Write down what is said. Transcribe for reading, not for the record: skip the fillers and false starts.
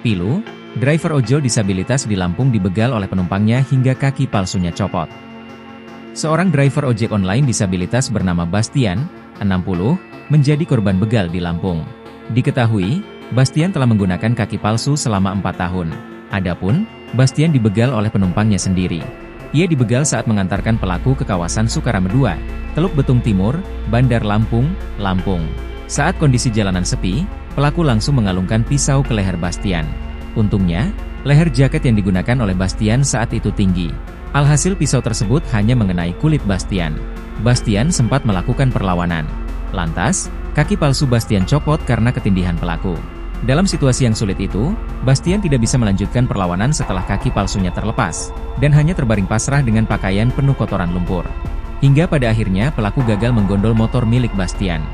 Pilu, driver ojol disabilitas di Lampung dibegal oleh penumpangnya hingga kaki palsunya copot. Seorang driver ojek online disabilitas bernama Bastian, 60, menjadi korban begal di Lampung. Diketahui, Bastian telah menggunakan kaki palsu selama 4 tahun. Adapun, Bastian dibegal oleh penumpangnya sendiri. Ia dibegal saat mengantarkan pelaku ke kawasan Sukarame 2, Teluk Betung Timur, Bandar Lampung, Lampung. Saat kondisi jalanan sepi, pelaku langsung mengalungkan pisau ke leher Bastian. Untungnya, leher jaket yang digunakan oleh Bastian saat itu tinggi. Alhasil pisau tersebut hanya mengenai kulit Bastian. Bastian sempat melakukan perlawanan. Lantas, kaki palsu Bastian copot karena ketindihan pelaku. Dalam situasi yang sulit itu, Bastian tidak bisa melanjutkan perlawanan setelah kaki palsunya terlepas, dan hanya terbaring pasrah dengan pakaian penuh kotoran lumpur. Hingga pada akhirnya pelaku gagal menggondol motor milik Bastian.